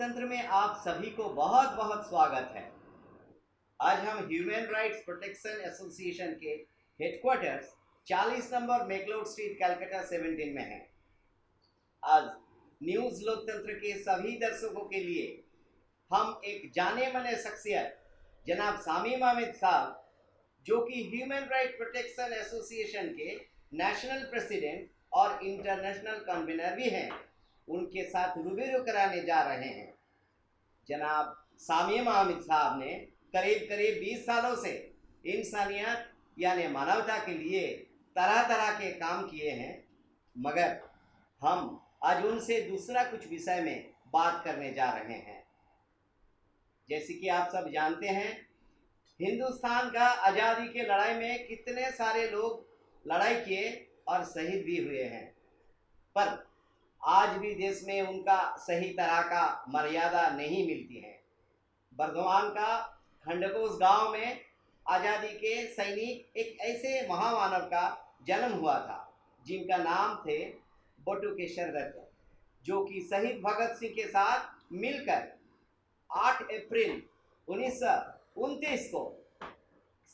लोकतंत्र में आप सभी को बहुत बहुत स्वागत है। आज हम ह्यूमन राइट्स प्रोटेक्शन एसोसिएशन के हेडक्वार्टर्स 40 नंबर मेकलोड स्ट्रीट कलकत्ता 17 में हैं। आज न्यूज़ लोकतंत्र के सभी दर्शकों के लिए हम एक जाने माने शख्सियत जनाब सामीम आमिद साहब, जो कि ह्यूमन राइट प्रोटेक्शन एसोसिएशन के नेशनल प्रेसिडेंट और इंटरनेशनल कन्वीनर भी हैं, उनके साथ रूबरू कराने जा रहे हैं। जनाब सामीम आमिद साहब ने करीब करीब 20 सालों से इंसानियत यानी मानवता के लिए तरह तरह के काम किए हैं, मगर हम आज उनसे दूसरा कुछ विषय में बात करने जा रहे हैं। जैसे कि आप सब जानते हैं, हिंदुस्तान का आज़ादी के लड़ाई में कितने सारे लोग लड़ाई किए और शहीद भी हुए हैं, पर आज भी देश में उनका सही तरह का मर्यादा नहीं मिलती है। बर्धमान का खंडकोस गांव में आज़ादी के सैनिक एक ऐसे महामानव का जन्म हुआ था जिनका नाम थे बटुकेश्वर दत्त, जो कि शहीद भगत सिंह के साथ मिलकर 8 अप्रैल 1929 को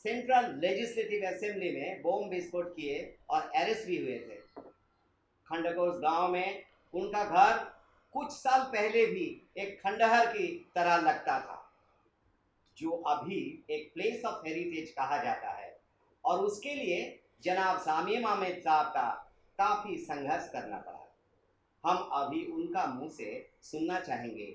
सेंट्रल लेजिस्लेटिव असेंबली में बम विस्फोट किए और अरेस्ट भी हुए थे। खंडकोस गांव में उनका घर कुछ साल पहले भी एक खंडहर की तरह लगता था, जो अभी एक प्लेस ऑफ हेरिटेज कहा जाता है, और उसके लिए जनाब सामीम आमिद साहब का काफ़ी संघर्ष करना पड़ा। हम अभी उनका मुंह से सुनना चाहेंगे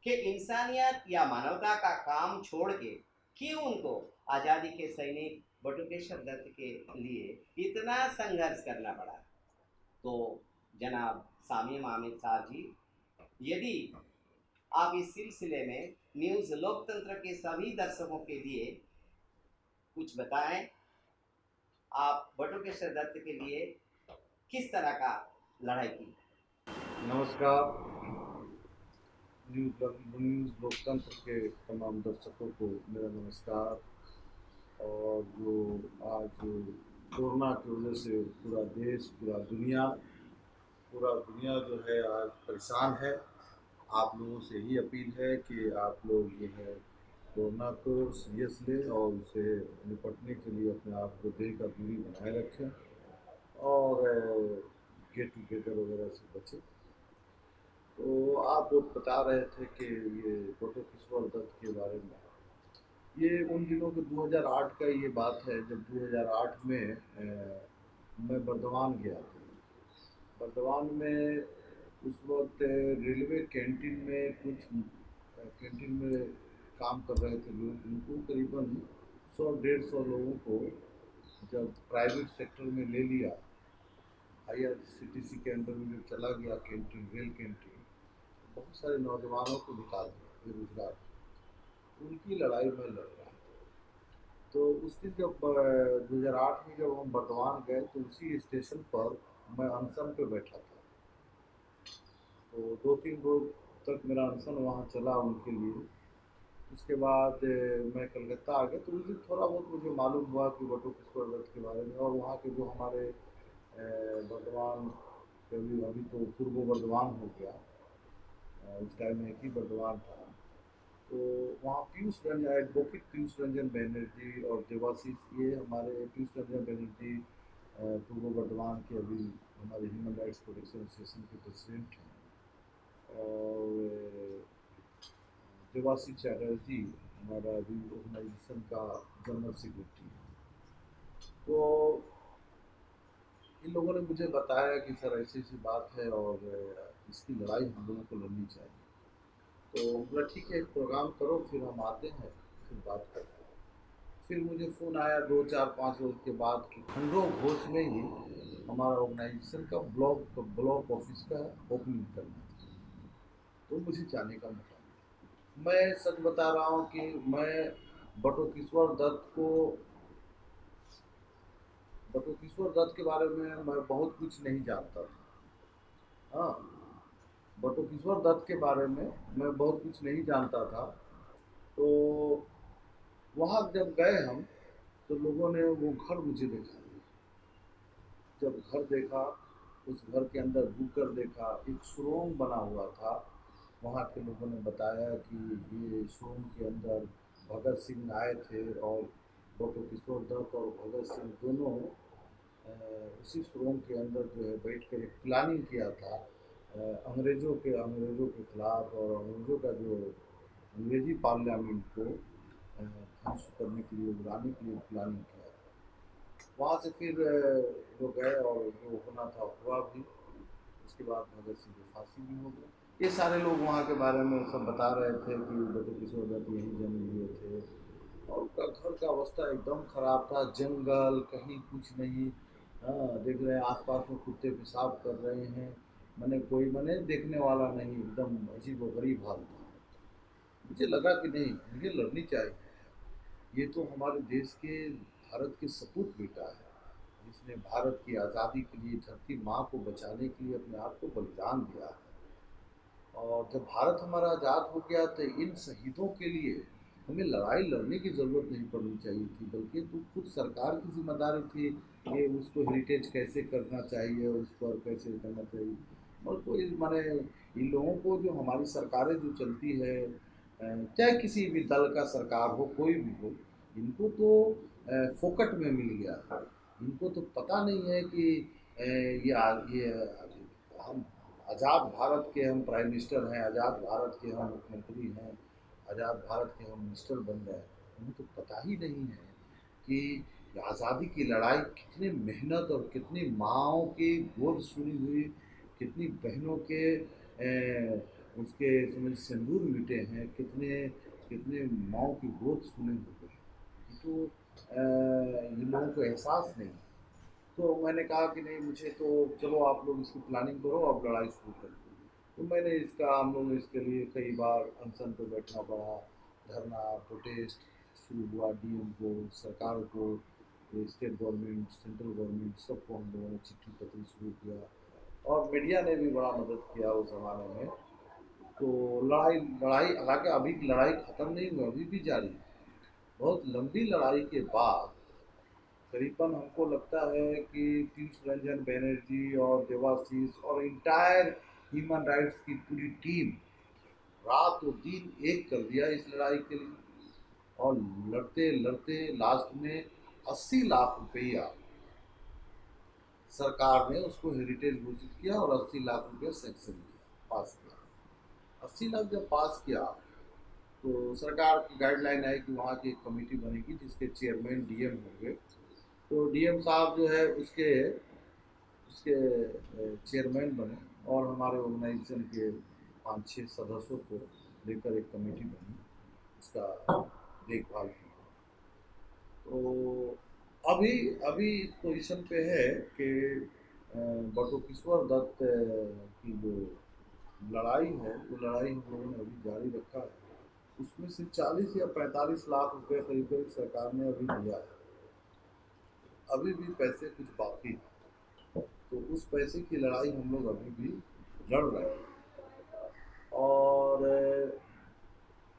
कि इंसानियत या मानवता का काम छोड़ के क्यों उनको आज़ादी के सैनिक बटुकेश्वर दत्त के लिए इतना संघर्ष करना पड़ा। तो जनाब सामीम आमिद साहब जी, यदि आप इस सिलसिले में न्यूज़ लोकतंत्र के सभी दर्शकों के लिए कुछ बताएं, आप बटुकेश्वर दत्त के लिए किस तरह का लड़ाई की। नमस्कार। न्यूज़ लोकतंत्र के तमाम दर्शकों को मेरा नमस्कार। और जो आज कोरोना की वजह से पूरा देश पूरा दुनिया जो है आज परेशान है। आप लोगों से ही अपील है कि आप लोग जो है कोरोना को सीरियस लें और उसे निपटने के लिए अपने आप को देह का दूरी बनाए रखें और गेट टुगेदर वगैरह से बचें। तो आप लोग बता रहे थे कि ये बटुकेश्वर दत्त के बारे में, ये उन दिनों के 2008 का ये बात है जब 2008 में मैं बर्दवान गया था। बर्दवान में उस वक्त रेलवे कैंटीन में कैंटीन में काम कर रहे थे लोग। उनको करीबन 100-150 लोगों को जब प्राइवेट सेक्टर में ले लिया, IRCTC के अंडर में जो चला गया कैंटीन, रेल कैंटीन, बहुत सारे नौजवानों को निकाल दिया बेरोजगार। उनकी लड़ाई में लड़ रहा था। तो उस दिन जब 2008 में जब हम बर्दवान गए तो उसी स्टेशन पर मैं अनशन पे बैठा था। तो 2-3 रोज तक मेरा अनशन वहाँ चला उनके लिए। उसके बाद मैं कलकत्ता आ गया। तो उस दिन थोड़ा बहुत मुझे मालूम हुआ कि बटुकेश्वर दत्त के बारे में, और वहाँ के जो हमारे बर्दवान, अभी तो पूर्व बर्दवान हो गया, उस टाइम में एक ही बर्दवान था। तो वहाँ पीयूष रंजन, एडवोकेट पीयूष रंजन बनर्जी और देवाशीष, ये हमारे पीयूष रंजन बनर्जी पूर्व बर्दवान के अभी हमारे ह्यूमन राइट्स प्रोटेक्शन एसोसिएशन के प्रेसिडेंट हैं, और देवाशीष चैटर्जी हमारा अभी ऑर्गेनाइजेशन का जनरल सेक्रेटरी है। तो इन लोगों ने मुझे बताया कि सर ऐसी ऐसी बात है और इसकी लड़ाई हम लोगों को लड़नी चाहिए। तो बोला ठीक है, एक प्रोग्राम करो, फिर हम आते हैं, फिर बात करते हैं। फिर मुझे फ़ोन आया 2-4-5 रोज के बाद कि खंडो घोष में ही हमारा ऑर्गेनाइजेशन का ब्लॉक ऑफिस का ओपनिंग करना था। तो मुझे जाने का मौका मिला। मैं सच बता रहा हूँ कि मैं बटुकेश्वर दत्त के बारे में मैं बहुत कुछ नहीं जानता था। हाँ, बटुकेश्वर दत्त के बारे में मैं बहुत कुछ नहीं जानता था। तो वहाँ जब गए हम, तो लोगों ने वो घर मुझे दिखाया। जब घर देखा, उस घर के अंदर घुस कर देखा, एक सुरंग बना हुआ था वहाँ के लोगों ने बताया कि ये शोरूम के अंदर भगत सिंह आए थे और डॉक्टर किशोर दत्त और भगत सिंह दोनों उसी शोरूम के अंदर जो है बैठ कर एक प्लानिंग किया था अंग्रेज़ों के खिलाफ, और अंग्रेज़ों का जो अंग्रेज़ी पार्लियामेंट को ध्वंस करने के लिए, उड़ाने के लिए प्लानिंग किया था। वहाँ से फिर वो गए और जो होना था हुआ भी। उसके बाद भगत सिंह की फांसी भी हो गई। ये सारे लोग वहाँ के बारे में सब बता रहे थे कि डॉक्टर किशोर दत्त यहीं जन्म लिए थे, और उनका घर का अवस्था एकदम खराब था, जंगल, कहीं कुछ नहीं। हाँ, देख रहे हैं आसपास में कुत्ते पेशाब कर रहे हैं, मैंने कोई मैंने देखने वाला नहीं, एकदम अजीब व गरीब हाल था। मुझे लगा कि नहीं, मुझे लड़नी चाहिए। ये तो हमारे देश के, भारत के सपूत बेटा है, जिसने भारत की आज़ादी के लिए, धरती माँ को बचाने के लिए अपने आप को बलिदान दिया है। और जब भारत हमारा आज़ाद हो गया तो इन शहीदों के लिए हमें लड़ाई लड़ने की ज़रूरत नहीं पड़नी चाहिए थी, बल्कि तो खुद सरकार की जिम्मेदारी थी कि उसको हेरिटेज कैसे करना चाहिए, उस पर कैसे करना चाहिए। और कोई माने इन लोगों को, जो हमारी सरकारें जो चलती है, चाहे किसी भी दल का सरकार हो, कोई भी हो, इनको तो फोकट में मिल गया है। इनको तो पता नहीं है कि ये हम आज़ाद भारत के हम प्राइम मिनिस्टर हैं, आज़ाद भारत के हम मुख्यमंत्री हैं, आज़ाद भारत के हम मिनिस्टर बन रहे हैं। उन्हें तो पता ही नहीं है कि आज़ादी की लड़ाई कितनी मेहनत और कितनी माँओं की गोद सुनी हुई, कितनी बहनों के उसके समझ सिंदूर मिटे हैं, कितने कितने माँओं की गोद सुने हुए हैं। ये तो इन लोगों को एहसास नहीं है। तो मैंने कहा कि नहीं, मुझे तो चलो आप लोग इसकी प्लानिंग करो, अब लड़ाई शुरू कर दो। तो मैंने इसका, हम लोग इसके लिए कई बार अनशन पे बैठना पड़ा, धरना, प्रोटेस्ट शुरू हुआ। डीएम को, सरकार को, स्टेट गवर्नमेंट, सेंट्रल गवर्नमेंट, सबको हम लोगों ने चिट्ठी पत्री शुरू किया, और मीडिया ने भी बड़ा मदद किया उस ज़माने में। तो लड़ाई लड़ाई हालांकि अभी की लड़ाई ख़त्म नहीं हुई, अभी भी जारी है। बहुत लंबी लड़ाई के बाद करीबन हमको लगता है कि पीयूष रंजन बैनर्जी और देवाशीष और इंटायर ह्यूमन राइट्स की पूरी टीम रात और दिन एक कर दिया इस लड़ाई के लिए। और लड़ते लड़ते लास्ट में 80 लाख रुपया सरकार ने उसको हेरिटेज घोषित किया, और 80 लाख रुपया सेंक्शन किया, पास किया। 80 लाख जब पास किया, तो सरकार की गाइडलाइन आई कि वहाँ की एक कमेटी बनेगी जिसके चेयरमैन डीएम होंगे। तो डीएम साहब जो है उसके उसके चेयरमैन बने, और हमारे ऑर्गेनाइजेशन के 5-6 सदस्यों को लेकर एक कमेटी बनी उसका देखभाल की। तो अभी अभी इस पोजीशन पे है कि बटू किशोर दत्त की जो लड़ाई है, वो लड़ाई हम लोगों ने अभी जारी रखा है। उसमें से 40 या 45 लाख रुपए करीब करीब सरकार ने अभी दिया है। अभी भी पैसे कुछ बाकी हैं, तो उस पैसे की लड़ाई हम लोग अभी भी लड़ रहे हैं। और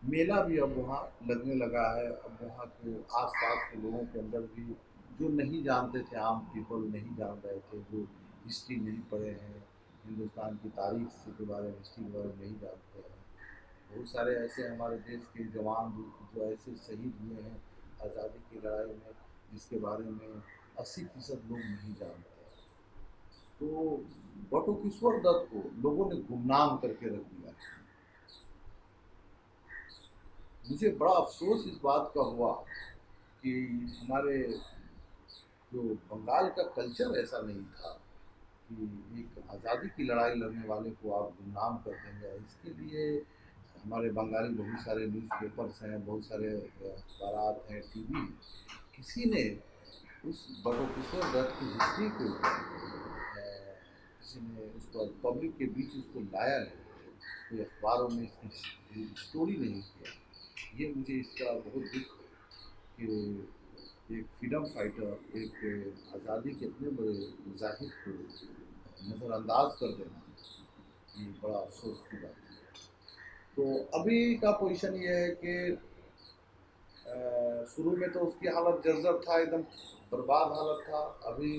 मेला भी अब वहाँ लगने लगा है। अब वहाँ के आसपास के लोगों के अंदर भी, जो नहीं जानते थे, आम पीपल नहीं जान रहे थे, जो हिस्ट्री नहीं पढ़े हैं, हिंदुस्तान की तारीख से के बारे में, हिस्ट्री के बारे में नहीं जानते हैं, बहुत सारे ऐसे हमारे देश के जवान जो ऐसे शहीद हुए हैं आज़ादी की लड़ाई में, जिसके बारे में 80% लोग नहीं जानते। तो बटू किशोर दत्त को लोगों ने गुमनाम करके रख दिया। मुझे बड़ा अफसोस इस बात का हुआ कि हमारे जो बंगाल का कल्चर ऐसा नहीं था कि एक आज़ादी की लड़ाई लड़ने वाले को आप गुमनाम कर देंगे। इसके लिए हमारे बंगाली बहुत सारे न्यूज़पेपर्स हैं, बहुत सारे अखबार हैं, टीवी हैं, किसी ने उस बटू किशोर दत्त की हिस्ट्री को किसी ने उसको पब्लिक के बीच उसको लाया नहीं, कोई अखबारों में इसकी स्टोरी नहीं किया। ये मुझे इसका बहुत दुख है कि एक फ्रीडम फाइटर, एक आज़ादी के इतने बड़े मुजाहिद को नज़रअंदाज कर देना, ये बड़ा अफसोस की बात है। तो अभी का पोजीशन ये है कि शुरू में तो उसकी हालत जर्जर था, एकदम बर्बाद हालत था। अभी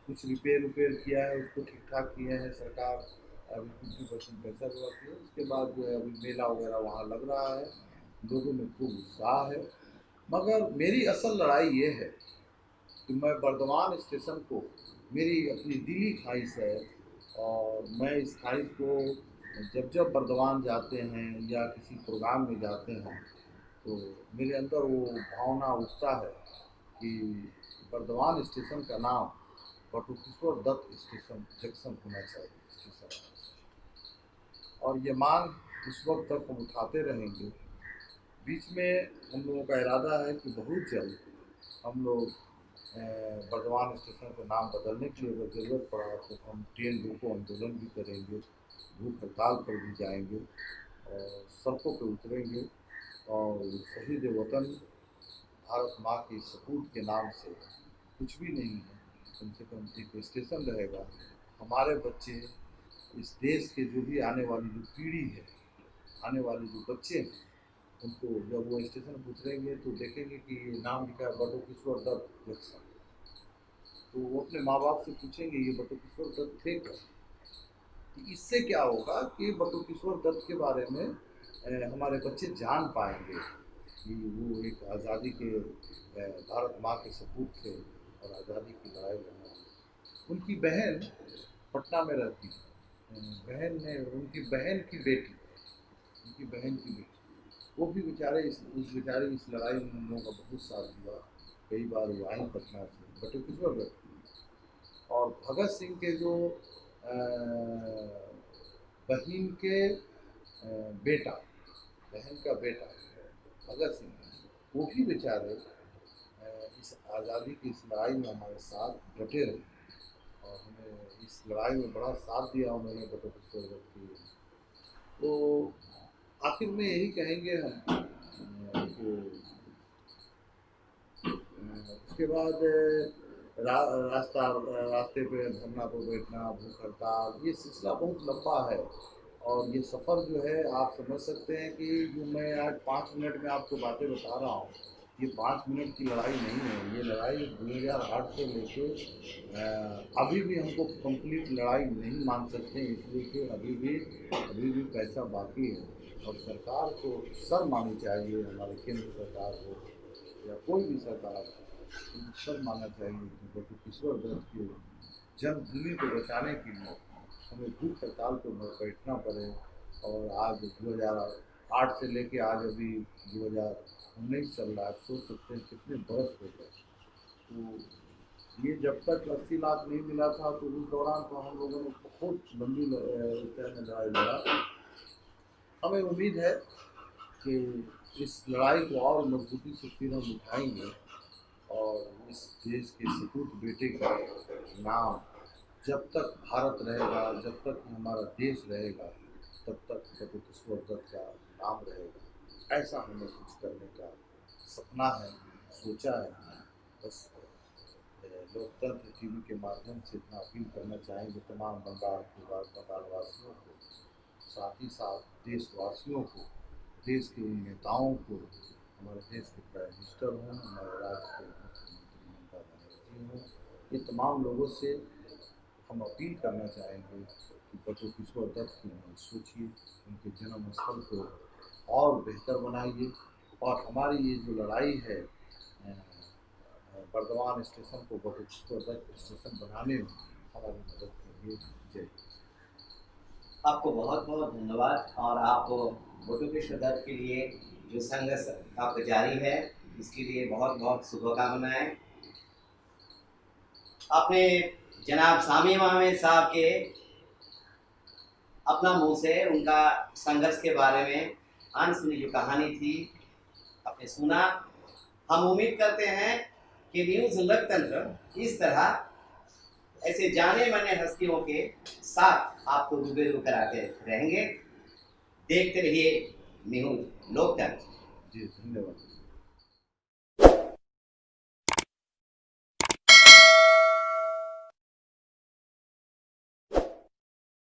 कुछ रिपेयर किया है, उसको ठीक ठाक किए हैं सरकार। अभी 50% पैसा दिलाती है। उसके बाद जो है अभी मेला वगैरह वहाँ लग रहा है, लोगों में खूब उत्साह है। मगर मेरी असल लड़ाई ये है कि मैं बर्दवान स्टेशन को, मेरी अपनी दिली ख्वाहिश है, और मैं इस ख्वाहिश को जब जब बर्दवान जाते हैं या किसी प्रोग्राम में जाते हैं तो मेरे अंदर वो भावना उठता है कि बर्दवान स्टेशन का नाम बटुकेश्वर दत्त स्टेशन जंक्शन होना चाहिए स्टेशन। और ये मांग उस वक्त तक हम उठाते रहेंगे। बीच में हम लोगों का इरादा है कि बहुत जल्द हम लोग बर्दवान स्टेशन का नाम बदलने के लिए अगर ज़रूरत पड़ा तो हम ट्रेन रोको आंदोलन भी करेंगे, भूख हड़ताल पर भी जाएंगे और सड़कों पर उतरेंगे। और शहीद वतन भारत माँ के सपूत के नाम से कुछ भी नहीं है, कम से कम एक स्टेशन रहेगा। हमारे बच्चे, इस देश के जो भी आने वाली जो पीढ़ी है, आने वाले जो बच्चे हैं, उनको जब वो स्टेशन पर उतरेंगे तो देखेंगे कि ये नाम लिखा है बटुकेश्वर दत्त जंक्शन, तो वो अपने माँ बाप से पूछेंगे ये बटुकेश्वर दत्त थे क्या। तो इससे क्या होगा कि बटुकेश्वर दत्त के बारे में हमारे बच्चे जान पाएंगे कि वो एक आज़ादी के भारत माँ के सपूत थे और आज़ादी की लड़ाई लड़ने वाले। उनकी बहन पटना में रहती है, बहन ने, उनकी बहन की बेटी, उनकी बहन की बेटी, वो भी बेचारे उस बेचारे इस लड़ाई में हम लोगों का बहुत साथ दिया। कई बार वो आई पटना से बटुकेश्वर दत्त। और भगत सिंह के जो बहन के बेटा, बहन का बेटा भगत सिंह, वो भी बेचारे इस आज़ादी की इस लड़ाई में हमारे साथ डटे रहे और हमें इस लड़ाई में बड़ा साथ दिया उन्होंने बटुकेश्वर दत्त की। तो आखिर में यही कहेंगे हम कि उसके बाद रास्ते पे धरना पर बैठना, भूख हड़ताल, ये सिलसिला बहुत लंबा है। और ये सफ़र जो है आप समझ सकते हैं कि जो मैं आज 5 मिनट में आपको बातें बता रहा हूँ, ये 5 मिनट की लड़ाई नहीं है। ये लड़ाई 2008 से लेके अभी भी हमको कंप्लीट लड़ाई नहीं मान सकते, इसलिए कि अभी भी पैसा बाकी है। और सरकार को शर्म आनी चाहिए, हमारे केंद्र सरकार को या कोई भी सरकार, शर्म आना चाहिए कि बटुकेश्वर दत्त की जन्मभूमि को बचाने के लिए हमें भूख हड़ताल पर बैठना पड़े। और आज 2008 से लेके आज अभी 2019 चल रहा है, सोच सकते हैं कितने बरस हो गए। तो ये जब तक 80 लाख नहीं मिला था तो उस दौरान तो हम लोगों ने बहुत लंबी इस तरह में लड़ाई लड़ा। हमें उम्मीद है कि इस लड़ाई को और मजबूती से फिर हम उठाएंगे और इस देश के सपूत बेटे का नाम जब तक भारत रहेगा, जब तक हमारा देश रहेगा, तब तक बटुकेश्वर दत्त का नाम रहेगा। ऐसा हमें कुछ करने का सपना है, सोचा है। बस लोकतंत्र टीवी के माध्यम से इतना अपील करना चाहेंगे तमाम बंगाल वासियों को, साथ ही साथ देशवासियों को, देश के नेताओं को, हमारे देश के प्राइम मिनिस्टर हों, हमारे राज्य के मुख्यमंत्री ममता बनर्जी हों, ये तमाम लोगों से हम अपील करना चाहेंगे कि बटुकेश्वर दत्त की मत सोचिए, उनके जन्म स्थल को और बेहतर बनाइए और हमारी ये जो लड़ाई है बर्दवान स्टेशन को बटुकेश्वर दत्त स्टेशन बनाने में हमारी मदद करिए। जय। आपको बहुत बहुत धन्यवाद। और आप बटुकेश्वर दत्त के लिए जो संघर्ष आपका जारी है इसके लिए बहुत बहुत शुभकामनाएं। आपने जनाब सामी मामे साहब के अपना मुंह से उनका संघर्ष के बारे में अनसुनी जो कहानी थी आपने सुना। हम उम्मीद करते हैं कि न्यूज़ लोकतंत्र इस तरह ऐसे जाने माने हस्तियों के साथ आपको रूबरू कराते रहेंगे। देखते रहिए न्यूज़ लोकतंत्र। जी धन्यवाद।